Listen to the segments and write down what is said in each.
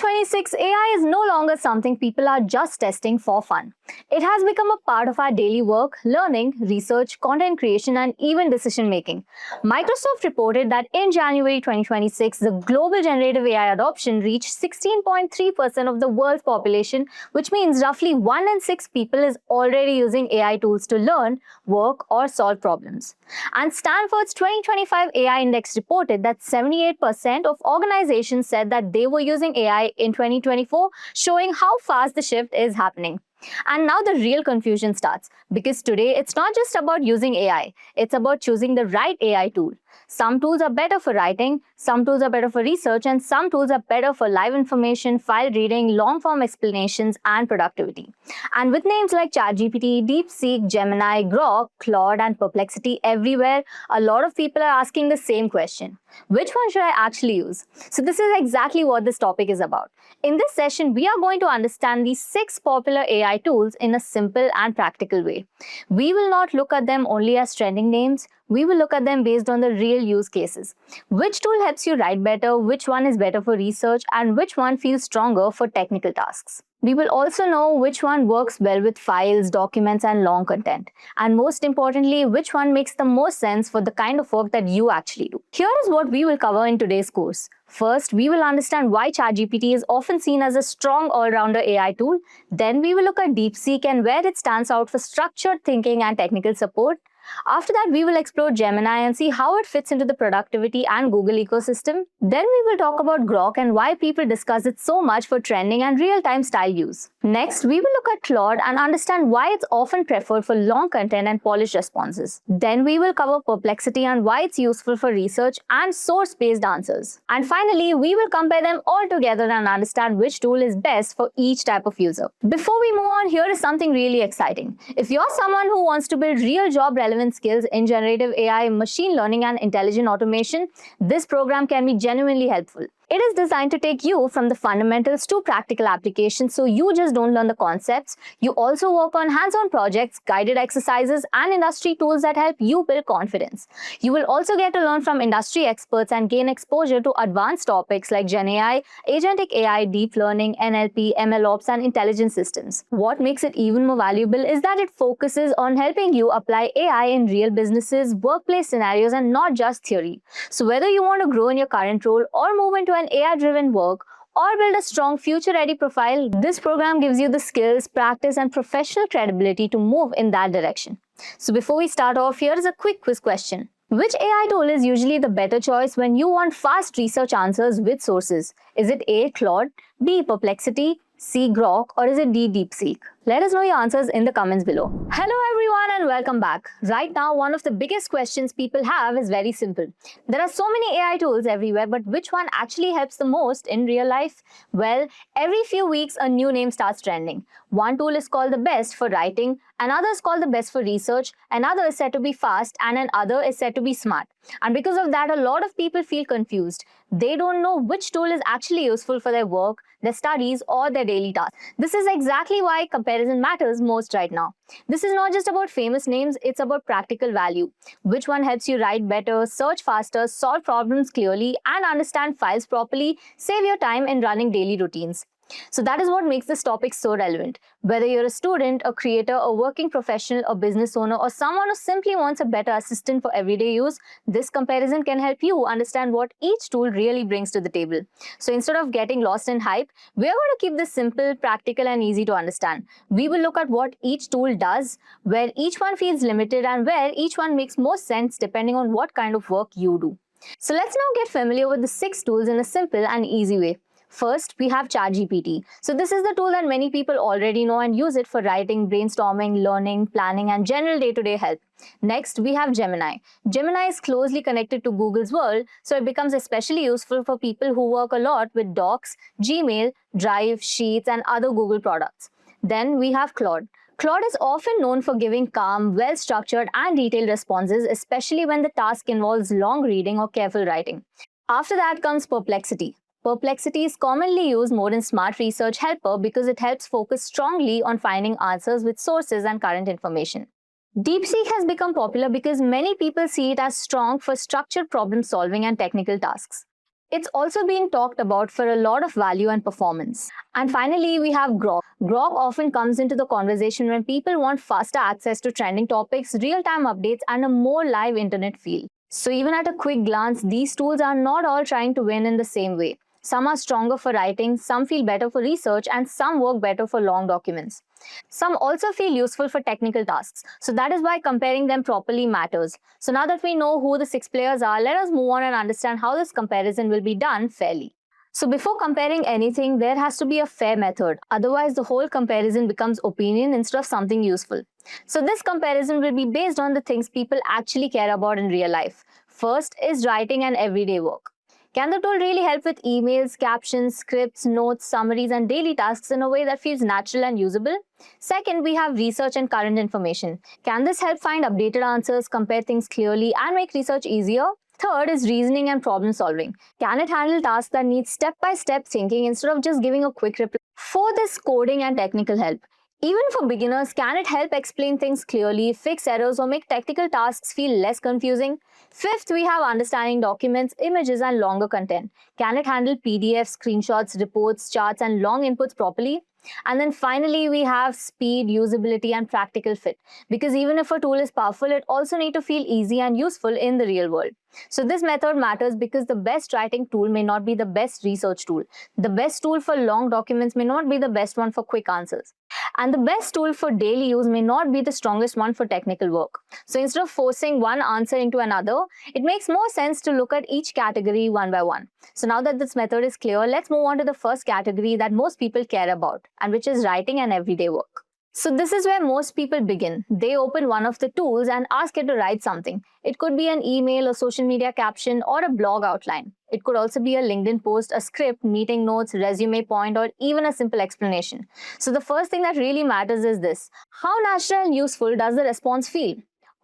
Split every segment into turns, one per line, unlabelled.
2026, AI is no longer something people are just testing for fun. It has become a part of our daily work, learning, research, content creation, and even decision making. Microsoft reported that in January 2026, the global generative AI adoption reached 16.3% of the world's population, which means roughly 1 in 6 people is already using AI tools to learn, work, or solve problems. And Stanford's 2025 AI Index reported that 78% of organizations said that they were using AI in 2024, showing how fast the shift is happening. And now the real confusion starts, because today it's not just about using AI, it's about choosing the right AI tool. Some tools are better for writing, some tools are better for research, and some tools are better for live information, file reading, long-form explanations, and productivity. And with names like ChatGPT, DeepSeek, Gemini, Grok, Claude, and Perplexity everywhere, a lot of people are asking the same question. Which one should I actually use? So this is exactly what this topic is about. In this session, we are going to understand these 6 popular AI tools in a simple and practical way. We will not look at them only as trending names. We will look at them based on the real use cases. Which tool helps you write better, which one is better for research, and which one feels stronger for technical tasks. We will also know which one works well with files, documents, and long content. And most importantly, which one makes the most sense for the kind of work that you actually do. Here is what we will cover in today's course. First, we will understand why ChatGPT is often seen as a strong all-rounder AI tool. Then we will look at DeepSeek and where it stands out for structured thinking and technical support. After that, we will explore Gemini and see how it fits into the productivity and Google ecosystem. Then we will talk about Grok and why people discuss it so much for trending and real-time style use. Next, we will look at Claude and understand why it's often preferred for long content and polished responses. Then we will cover Perplexity and why it's useful for research and source-based answers. And finally, we will compare them all together and understand which tool is best for each type of user. Before we move on, here is something really exciting. If you're someone who wants to build real job-relevant skills in generative AI, machine learning, and intelligent automation, this program can be genuinely helpful. It is designed to take you from the fundamentals to practical applications, so you just don't learn the concepts. You also work on hands-on projects, guided exercises, and industry tools that help you build confidence. You will also get to learn from industry experts and gain exposure to advanced topics like Gen AI, agentic AI, deep learning, NLP, MLOps, and intelligent systems. What makes it even more valuable is that it focuses on helping you apply AI in real businesses, workplace scenarios, and not just theory. So whether you want to grow in your current role or move into an AI-driven work or build a strong future-ready profile, this program gives you the skills, practice, and professional credibility to move in that direction. So before we start off, here is a quick quiz question. Which AI tool is usually the better choice when you want fast research answers with sources? Is it A. Claude, B. Perplexity, C. Grok, or is it D. DeepSeek? Let us know your answers in the comments below. Hello everyone and welcome back. Right now, one of the biggest questions people have is very simple. There are so many AI tools everywhere, but which one actually helps the most in real life? Well, every few weeks a new name starts trending. One tool is called the best for writing, another is called the best for research, another is said to be fast, and another is said to be smart. And because of that, a lot of people feel confused. They don't know which tool is actually useful for their work, their studies, or their daily tasks. This is exactly why comparison matters most right now. This is not just about famous names, it's about practical value. Which one helps you write better, search faster, solve problems clearly, and understand files properly, save your time in running daily routines. So that is what makes this topic so relevant. Whether you're a student, a creator, a working professional, a business owner, or someone who simply wants a better assistant for everyday use, this comparison can help you understand what each tool really brings to the table. So instead of getting lost in hype, we're going to keep this simple, practical, and easy to understand. We will look at what each tool does, where each one feels limited, and where each one makes more sense depending on what kind of work you do. So let's now get familiar with the 6 tools in a simple and easy way. First, we have ChatGPT. So this is the tool that many people already know and use it for writing, brainstorming, learning, planning, and general day-to-day help. Next, we have Gemini. Gemini is closely connected to Google's world, so it becomes especially useful for people who work a lot with Docs, Gmail, Drive, Sheets, and other Google products. Then we have Claude. Claude is often known for giving calm, well-structured, and detailed responses, especially when the task involves long reading or careful writing. After that comes Perplexity. Perplexity is commonly used more in smart research helper because it helps focus strongly on finding answers with sources and current information. DeepSeek has become popular because many people see it as strong for structured problem solving and technical tasks. It's also being talked about for a lot of value and performance. And finally, we have Grok. Grok often comes into the conversation when people want faster access to trending topics, real-time updates, and a more live internet feel. So even at a quick glance, these tools are not all trying to win in the same way. Some are stronger for writing, some feel better for research, and some work better for long documents. Some also feel useful for technical tasks, so that is why comparing them properly matters. So now that we know who the 6 players are, let us move on and understand how this comparison will be done fairly. So before comparing anything, there has to be a fair method. Otherwise, the whole comparison becomes opinion instead of something useful. So this comparison will be based on the things people actually care about in real life. First is writing and everyday work. Can the tool really help with emails, captions, scripts, notes, summaries, and daily tasks in a way that feels natural and usable? Second, we have research and current information. Can this help find updated answers, compare things clearly, and make research easier? Third is reasoning and problem solving. Can it handle tasks that need step-by-step thinking instead of just giving a quick reply? Fourth is coding and technical help. Even for beginners, can it help explain things clearly, fix errors, or make technical tasks feel less confusing? Fifth, we have understanding documents, images, and longer content. Can it handle PDFs, screenshots, reports, charts, and long inputs properly? And then finally, we have speed, usability, and practical fit. Because even if a tool is powerful, it also needs to feel easy and useful in the real world. So this method matters because the best writing tool may not be the best research tool. The best tool for long documents may not be the best one for quick answers. And the best tool for daily use may not be the strongest one for technical work. So instead of forcing one answer into another, it makes more sense to look at each category one by one. So now that this method is clear, let's move on to the first category that most people care about, and which is writing and everyday work. So this is where most people begin. They open one of the tools and ask it to write something. It could be an email, a social media caption, or a blog outline. It could also be a LinkedIn post, a script, meeting notes, resume point, or even a simple explanation. So the first thing that really matters is this: how natural and useful does the response feel?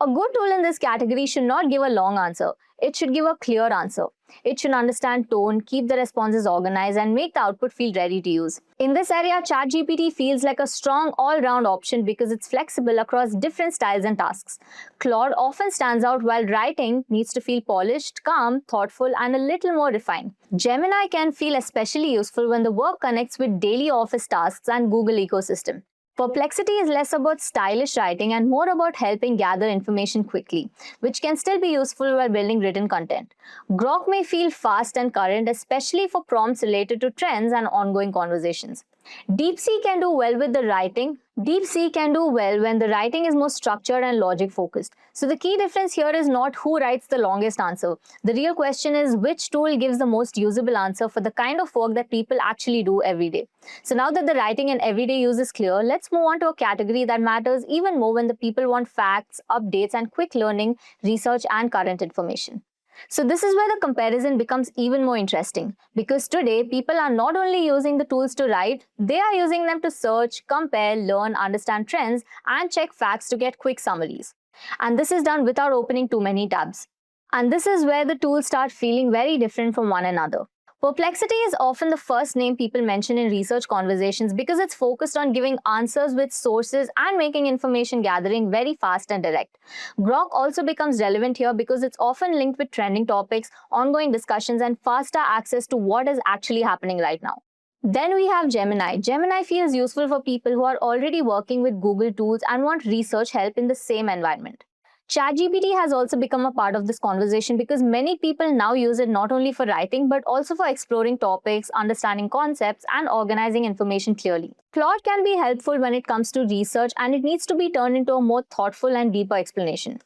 A good tool in this category should not give a long answer. It should give a clear answer. It should understand tone, keep the responses organized, and make the output feel ready to use. In this area, ChatGPT feels like a strong all-round option because it's flexible across different styles and tasks. Claude often stands out, while writing needs to feel polished, calm, thoughtful, and a little more refined. Gemini can feel especially useful when the work connects with daily office tasks and Google ecosystem. Perplexity is less about stylish writing and more about helping gather information quickly, which can still be useful while building written content. Grok may feel fast and current, especially for prompts related to trends and ongoing conversations. DeepSeek can do well with the writing. DeepSeek can do well when the writing is more structured and logic focused. So the key difference here is not who writes the longest answer. The real question is which tool gives the most usable answer for the kind of work that people actually do every day. So now that the writing and everyday use is clear, let's move on to a category that matters even more when the people want facts, updates, and quick learning, research, and current information. So this is where the comparison becomes even more interesting, because today people are not only using the tools to write, they are using them to search, compare, learn, understand trends, and check facts to get quick summaries. And this is done without opening too many tabs. And this is where the tools start feeling very different from one another. Perplexity is often the first name people mention in research conversations because it's focused on giving answers with sources and making information gathering very fast and direct. Grok also becomes relevant here because it's often linked with trending topics, ongoing discussions, and faster access to what is actually happening right now. Then we have Gemini. Gemini feels useful for people who are already working with Google tools and want research help in the same environment. ChatGPT has also become a part of this conversation because many people now use it not only for writing but also for exploring topics, understanding concepts, and organizing information clearly. Claude can be helpful when it comes to research, and it needs to be turned into a more thoughtful and deeper explanation.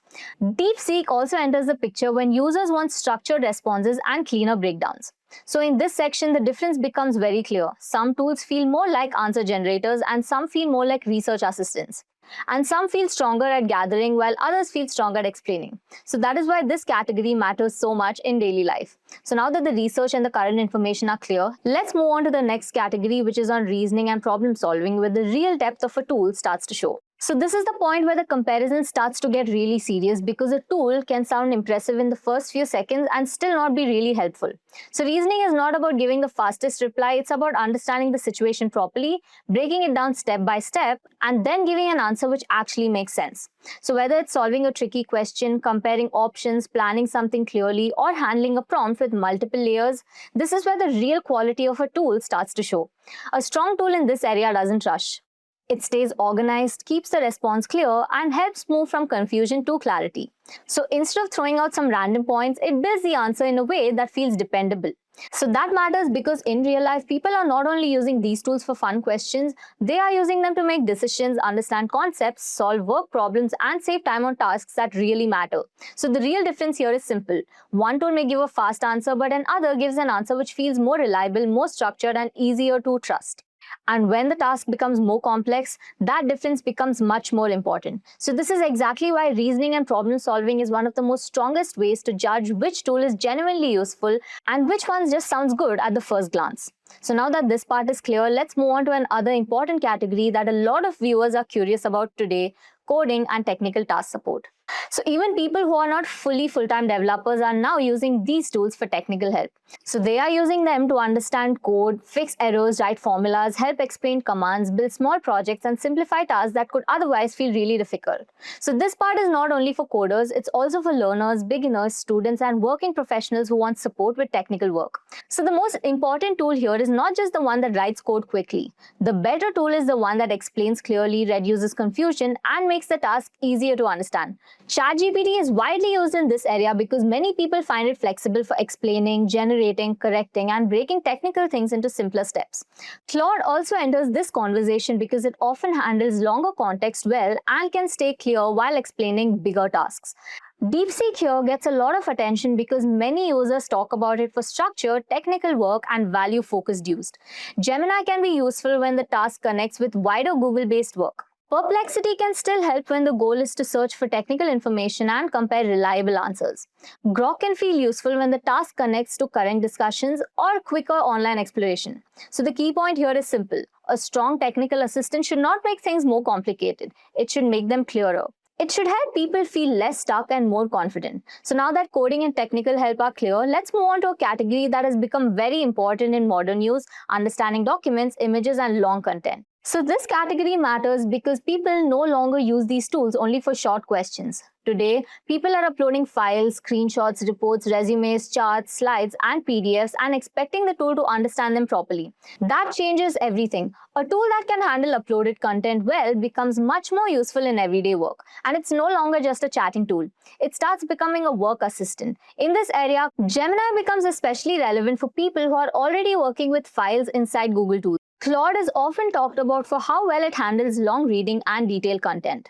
DeepSeek also enters the picture when users want structured responses and cleaner breakdowns. So in this section, the difference becomes very clear. Some tools feel more like answer generators and some feel more like research assistants. And some feel stronger at gathering while others feel stronger at explaining. So that is why this category matters so much in daily life. So now that the research and the current information are clear, let's move on to the next category, which is on reasoning and problem solving, where the real depth of a tool starts to show. So this is the point where the comparison starts to get really serious, because a tool can sound impressive in the first few seconds and still not be really helpful. So reasoning is not about giving the fastest reply, it's about understanding the situation properly, breaking it down step by step, and then giving an answer which actually makes sense. So whether it's solving a tricky question, comparing options, planning something clearly, or handling a prompt with multiple layers, this is where the real quality of a tool starts to show. A strong tool in this area doesn't rush. It stays organized, keeps the response clear, and helps move from confusion to clarity. So instead of throwing out some random points, it builds the answer in a way that feels dependable. So that matters, because in real life, people are not only using these tools for fun questions, they are using them to make decisions, understand concepts, solve work problems, and save time on tasks that really matter. So the real difference here is simple. One tool may give a fast answer, but another gives an answer which feels more reliable, more structured, and easier to trust. And when the task becomes more complex, that difference becomes much more important. So this is exactly why reasoning and problem solving is one of the most strongest ways to judge which tool is genuinely useful and which one just sounds good at the first glance. So now that this part is clear, let's move on to another important category that a lot of viewers are curious about today: coding and technical task support. So even people who are not fully full-time developers are now using these tools for technical help. So they are using them to understand code, fix errors, write formulas, help explain commands, build small projects, and simplify tasks that could otherwise feel really difficult. So this part is not only for coders, it's also for learners, beginners, students, and working professionals who want support with technical work. So the most important tool here is not just the one that writes code quickly. The better tool is the one that explains clearly, reduces confusion, and makes the task easier to understand. ChatGPT is widely used in this area because many people find it flexible for explaining, generating, correcting, and breaking technical things into simpler steps. Claude also enters this conversation because it often handles longer context well and can stay clear while explaining bigger tasks. DeepSeek here gets a lot of attention because many users talk about it for structured, technical work and value-focused use. Gemini can be useful when the task connects with wider Google-based work. Perplexity can still help when the goal is to search for technical information and compare reliable answers. Grok can feel useful when the task connects to current discussions or quicker online exploration. So the key point here is simple. A strong technical assistant should not make things more complicated. It should make them clearer. It should help people feel less stuck and more confident. So now that coding and technical help are clear, let's move on to a category that has become very important in modern use: understanding documents, images, and long content. So this category matters because people no longer use these tools only for short questions. Today, people are uploading files, screenshots, reports, resumes, charts, slides, and PDFs and expecting the tool to understand them properly. That changes everything. A tool that can handle uploaded content well becomes much more useful in everyday work. And it's no longer just a chatting tool. It starts becoming a work assistant. In this area, Gemini becomes especially relevant for people who are already working with files inside Google Tools. Claude is often talked about for how well it handles long reading and detailed content.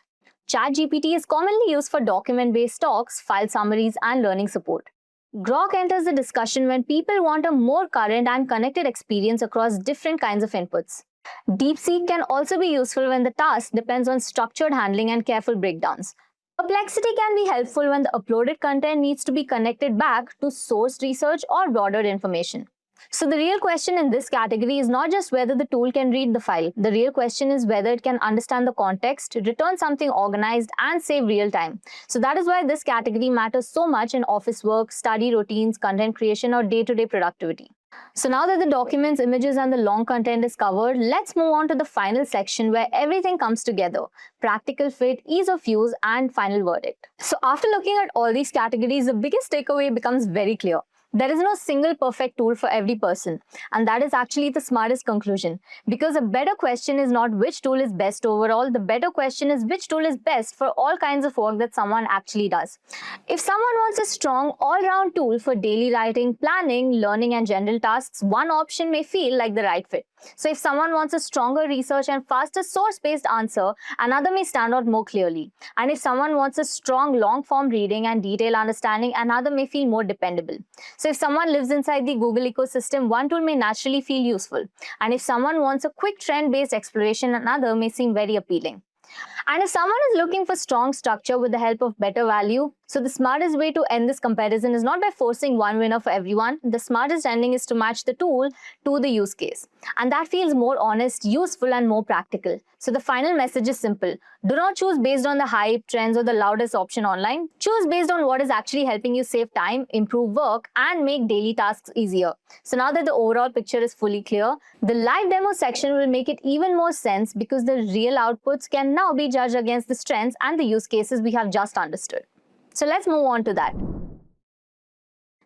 ChatGPT is commonly used for document-based talks, file summaries, and learning support. Grok enters the discussion when people want a more current and connected experience across different kinds of inputs. DeepSeek can also be useful when the task depends on structured handling and careful breakdowns. Perplexity can be helpful when the uploaded content needs to be connected back to sourced research or broader information. So the real question in this category is not just whether the tool can read the file. The real question is whether it can understand the context, return something organized, and save real time. So that is why this category matters so much in office work, study routines, content creation, or day-to-day productivity. So now that the documents, images, and the long content is covered, let's move on to the final section where everything comes together: practical fit, ease of use, and final verdict. So after looking at all these categories, the biggest takeaway becomes very clear. There is no single perfect tool for every person, and that is actually the smartest conclusion. Because a better question is not which tool is best overall, the better question is which tool is best for all kinds of work that someone actually does. If someone wants a strong all-round tool for daily writing, planning, learning, and general tasks, one option may feel like the right fit. So if someone wants a stronger research and faster source-based answer, another may stand out more clearly. And if someone wants a strong long-form reading and detailed understanding, another may feel more dependable. So if someone lives inside the Google ecosystem, one tool may naturally feel useful. And if someone wants a quick trend-based exploration, another may seem very appealing. And if someone is looking for strong structure with the help of better value, so the smartest way to end this comparison is not by forcing one winner for everyone. The smartest ending is to match the tool to the use case. And that feels more honest, useful, and more practical. So the final message is simple. Do not choose based on the hype, trends, or the loudest option online. Choose based on what is actually helping you save time, improve work, and make daily tasks easier. So now that the overall picture is fully clear, the live demo section will make it even more sense because the real outputs can now be judged against the strengths and the use cases we have just understood. So let's move on to that.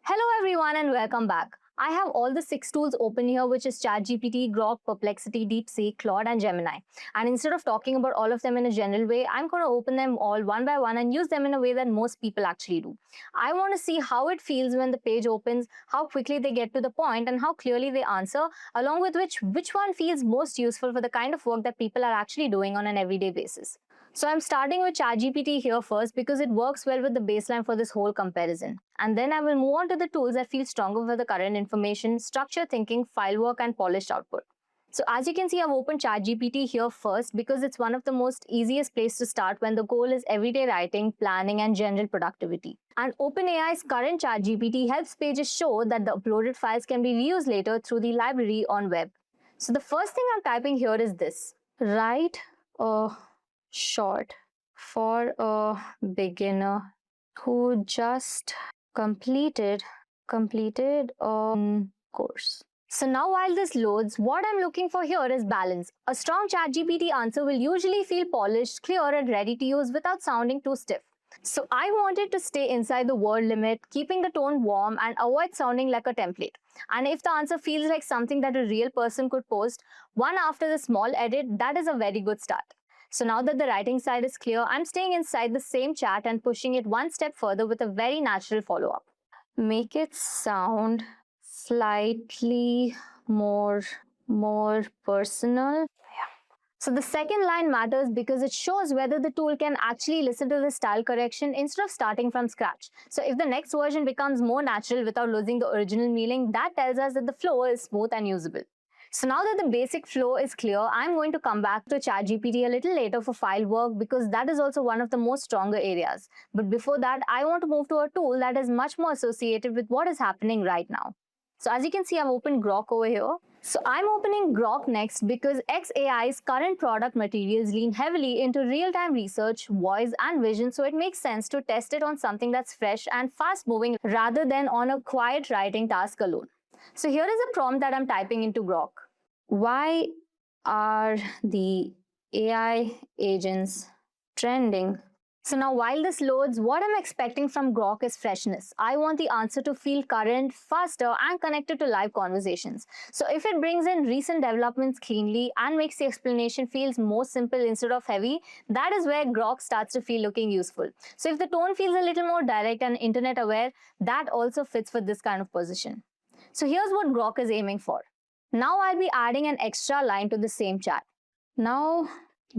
Hello everyone and welcome back. I have all the 6 tools open here, which is ChatGPT, Grok, Perplexity, DeepSeek, Claude, and Gemini. And instead of talking about all of them in a general way, I'm going to open them all one by one and use them in a way that most people actually do. I want to see how it feels when the page opens, how quickly they get to the point, and how clearly they answer, along with which one feels most useful for the kind of work that people are actually doing on an everyday basis. So I'm starting with ChatGPT here first because it works well with the baseline for this whole comparison. And then I will move on to the tools that feel stronger for the current information, structured thinking, file work, and polished output. So as you can see, I've opened ChatGPT here first because it's one of the most easiest place to start when the goal is everyday writing, planning, and general productivity. And OpenAI's current ChatGPT helps pages show that the uploaded files can be reused later through the library on web. So the first thing I'm typing here is this. Write a short for a beginner who just completed a course. So now while this loads, what I'm looking for here is balance. A strong ChatGPT answer will usually feel polished, clear, and ready to use without sounding too stiff. So I wanted to stay inside the word limit, keeping the tone warm and avoid sounding like a template. And if the answer feels like something that a real person could post, one after the small edit, that is a very good start. So now that the writing side is clear, I'm staying inside the same chat and pushing it one step further with a very natural follow-up. Make it sound slightly more personal. So the second line matters because it shows whether the tool can actually listen to the style correction instead of starting from scratch. So if the next version becomes more natural without losing the original meaning, that tells us that the flow is smooth and usable. So now that the basic flow is clear, I'm going to come back to ChatGPT a little later for file work because that is also one of the most stronger areas. But before that, I want to move to a tool that is much more associated with what is happening right now. So as you can see, I've opened Grok over here. So I'm opening Grok next because XAI's current product materials lean heavily into real-time research, voice, and vision, so it makes sense to test it on something that's fresh and fast-moving rather than on a quiet writing task alone. So here is a prompt that I'm typing into Grok. Why are the AI agents trending? So now while this loads, what I'm expecting from Grok is freshness. I want the answer to feel current, faster, and connected to live conversations. So if it brings in recent developments cleanly and makes the explanation feels more simple instead of heavy, that is where Grok starts to feel looking useful. So if the tone feels a little more direct and internet aware, that also fits for this kind of position. So here's what Grok is aiming for. Now I'll be adding an extra line to the same chat. Now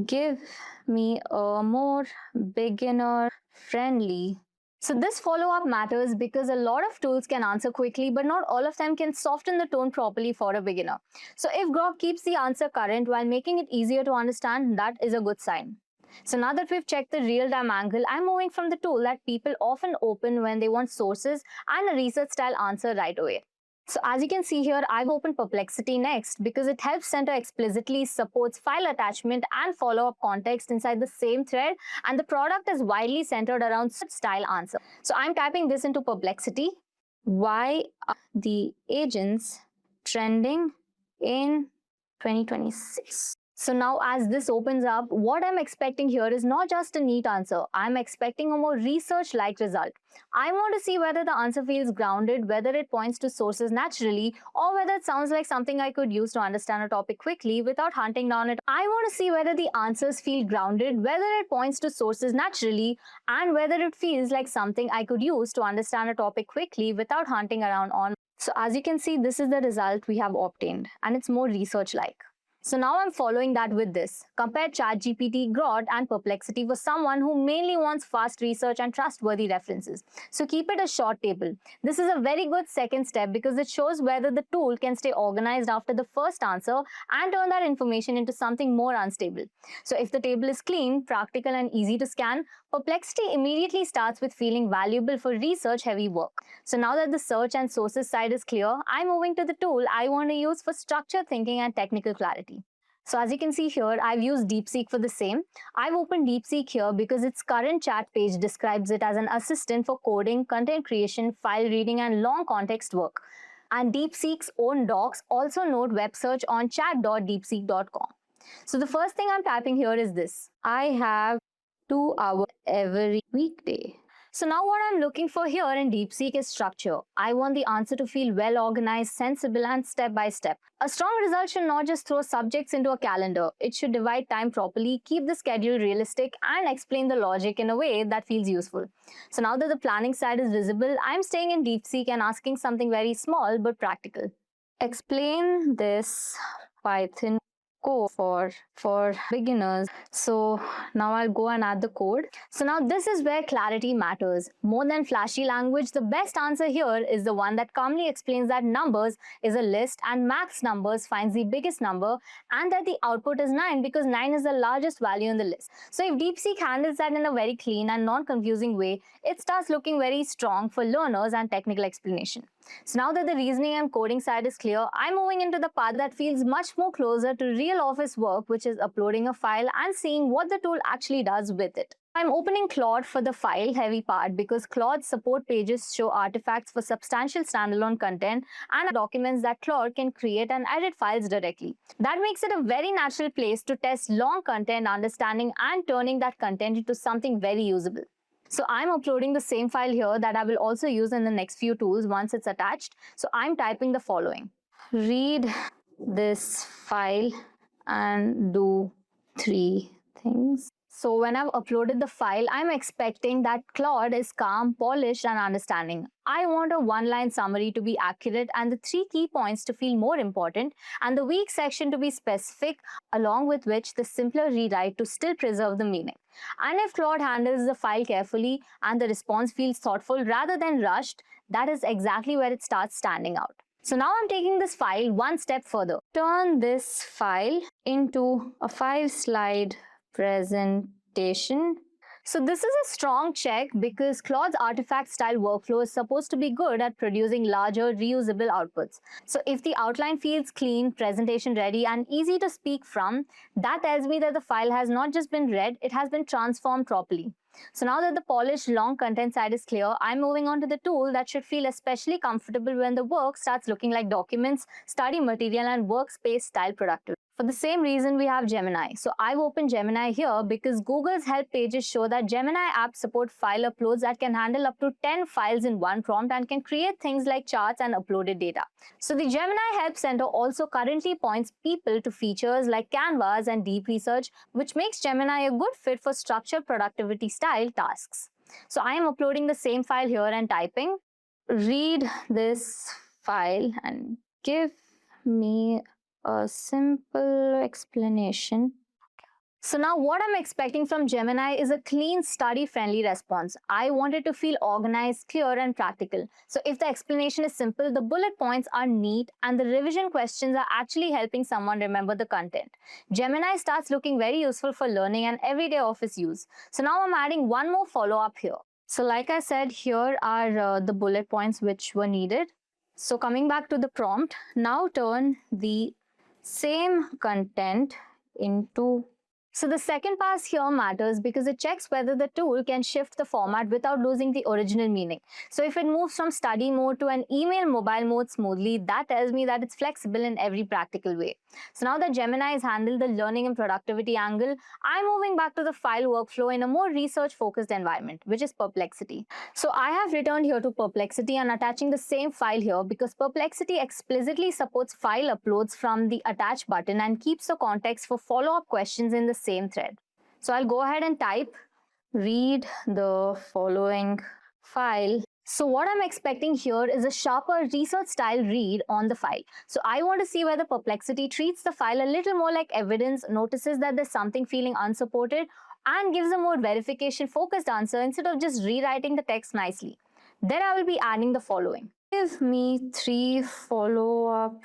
give me a more beginner-friendly. So this follow-up matters because a lot of tools can answer quickly, but not all of them can soften the tone properly for a beginner. So if Grok keeps the answer current while making it easier to understand, that is a good sign. So now that we've checked the real-time angle, I'm moving from the tool that people often open when they want sources and a research-style answer right away. So as you can see here, I've opened Perplexity next because it helps center explicitly, supports file attachment and follow-up context inside the same thread, and the product is widely centered around style answer. So I'm typing this into Perplexity. Why are the agents trending in 2026? So now as this opens up, what I'm expecting here is not just a neat answer. I'm expecting a more research-like result. I want to see whether the answer feels grounded, whether it points to sources naturally, or whether it sounds like something I could use to understand a topic quickly without hunting down it. I want to see whether the answers feel grounded, whether it points to sources naturally, and whether it feels like something I could use to understand a topic quickly without hunting around on. So as you can see, this is the result we have obtained, and it's more research-like. So now I'm following that with this. Compare ChatGPT, Grok, and Perplexity for someone who mainly wants fast research and trustworthy references. So keep it a short table. This is a very good second step because it shows whether the tool can stay organized after the first answer and turn that information into something more unstable. So if the table is clean, practical, and easy to scan, Perplexity immediately starts with feeling valuable for research-heavy work. So now that the search and sources side is clear, I'm moving to the tool I want to use for structured thinking and technical clarity. So as you can see here, I've used DeepSeek for the same. I've opened DeepSeek here because its current chat page describes it as an assistant for coding, content creation, file reading, and long context work. And DeepSeek's own docs also note web search on chat.deepseek.com. So the first thing I'm typing here is this. I have 2 hours every weekday. So now what I'm looking for here in DeepSeek is structure. I want the answer to feel well organized, sensible, and step by step. A strong result should not just throw subjects into a calendar. It should divide time properly, keep the schedule realistic, and explain the logic in a way that feels useful. So now that the planning side is visible, I'm staying in DeepSeek and asking something very small but practical. Explain this Python code for beginners. So now I'll go and add the code. So now this is where clarity matters. More than flashy language, the best answer here is the one that calmly explains that numbers is a list and max numbers finds the biggest number and that the output is 9 because 9 is the largest value in the list. So if DeepSeek handles that in a very clean and non-confusing way, it starts looking very strong for learners and technical explanation. So now that the reasoning and coding side is clear, I'm moving into the part that feels much more closer to real office work, which is uploading a file and seeing what the tool actually does with it. I'm opening Claude for the file heavy part because Claude's support pages show artifacts for substantial standalone content and documents that Claude can create and edit files directly. That makes it a very natural place to test long content understanding and turning that content into something very usable. So I'm uploading the same file here that I will also use in the next few tools once it's attached. So I'm typing the following. Read this file and do 3 things. So when I've uploaded the file, I'm expecting that Claude is calm, polished, and understanding. I want a one-line summary to be accurate and the 3 key points to feel more important and the weak section to be specific, along with which the simpler rewrite to still preserve the meaning. And if Claude handles the file carefully and the response feels thoughtful rather than rushed, that is exactly where it starts standing out. So now I'm taking this file one step further. Turn this file into a 5-slide presentation. So this is a strong check because Claude's artifact style workflow is supposed to be good at producing larger reusable outputs. So if the outline feels clean, presentation ready, and easy to speak from, that tells me that the file has not just been read, it has been transformed properly. So now that the polished long content side is clear, I'm moving on to the tool that should feel especially comfortable when the work starts looking like documents, study material, and workspace style productivity. For the same reason, we have Gemini. So I've opened Gemini here because Google's help pages show that Gemini apps support file uploads that can handle up to 10 files in one prompt and can create things like charts and uploaded data. So the Gemini Help Center also currently points people to features like Canvas and deep research, which makes Gemini a good fit for structured productivity style tasks. So I am uploading the same file here and typing, read this file and give me a simple explanation. So now what I'm expecting from Gemini is a clean, study-friendly response. I want it to feel organized, clear, and practical. So if the explanation is simple, the bullet points are neat, and the revision questions are actually helping someone remember the content. Gemini starts looking very useful for learning and everyday office use. So now I'm adding one more follow-up here. So like I said, here are the bullet points which were needed. So coming back to the prompt, now turn the same content into. So the second pass here matters because it checks whether the tool can shift the format without losing the original meaning. So if it moves from study mode to an email mobile mode smoothly, that tells me that it's flexible in every practical way. So now that Gemini has handled the learning and productivity angle, I'm moving back to the file workflow in a more research-focused environment, which is Perplexity. So I have returned here to Perplexity and attaching the same file here because Perplexity explicitly supports file uploads from the attach button and keeps the context for follow-up questions in the same thread. So I'll go ahead and type, read the following file. So what I'm expecting here is a sharper research style read on the file. So I want to see whether Perplexity treats the file a little more like evidence, notices that there's something feeling unsupported, and gives a more verification focused answer instead of just rewriting the text nicely. Then I will be adding the following. Give me 3 follow-up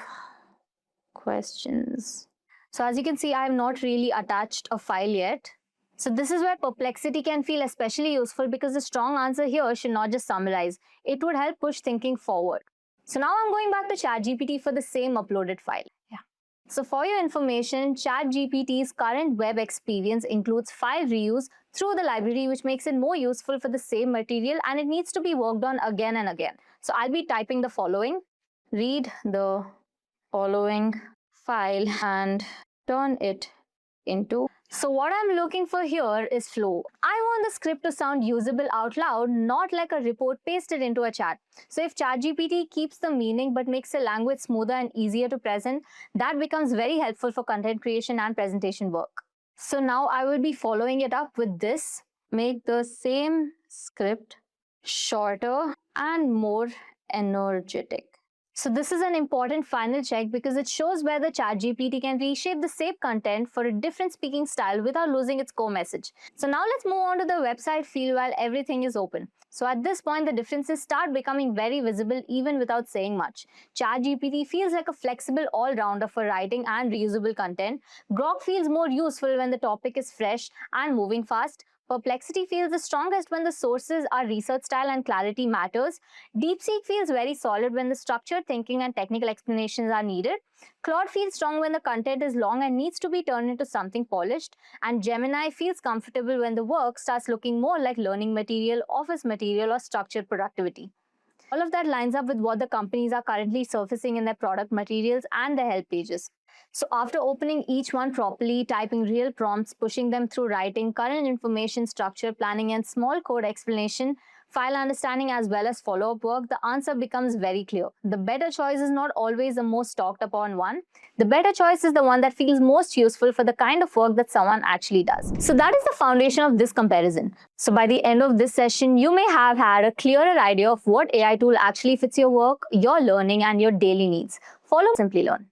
questions. So as you can see, I have not really attached a file yet. So this is where Perplexity can feel especially useful because the strong answer here should not just summarize. It would help push thinking forward. So now I'm going back to ChatGPT for the same uploaded file. So for your information, ChatGPT's current web experience includes file reuse through the library, which makes it more useful for the same material, and it needs to be worked on again and again. So I'll be typing the following. Read the following file and turn it into. So what I'm looking for here is flow. I want the script to sound usable out loud, not like a report pasted into a chat. So if ChatGPT keeps the meaning but makes the language smoother and easier to present, that becomes very helpful for content creation and presentation work. So now I will be following it up with this. Make the same script shorter and more energetic. So this is an important final check because it shows whether ChatGPT can reshape the same content for a different speaking style without losing its core message. So now let's move on to the website field while everything is open. So at this point, the differences start becoming very visible even without saying much. ChatGPT feels like a flexible all-rounder for writing and reusable content. Grok feels more useful when the topic is fresh and moving fast. Perplexity feels the strongest when the sources are research style and clarity matters. DeepSeek feels very solid when the structured thinking and technical explanations are needed. Claude feels strong when the content is long and needs to be turned into something polished. And Gemini feels comfortable when the work starts looking more like learning material, office material, or structured productivity. All of that lines up with what the companies are currently surfacing in their product materials and their help pages. So after opening each one properly, typing real prompts, pushing them through writing, current information, structure, planning, and small code explanation, file understanding as well as follow-up work, the answer becomes very clear. The better choice is not always the most talked upon one. The better choice is the one that feels most useful for the kind of work that someone actually does. So that is the foundation of this comparison. So by the end of this session, you may have had a clearer idea of what AI tool actually fits your work, your learning, and your daily needs. Follow Simplilearn.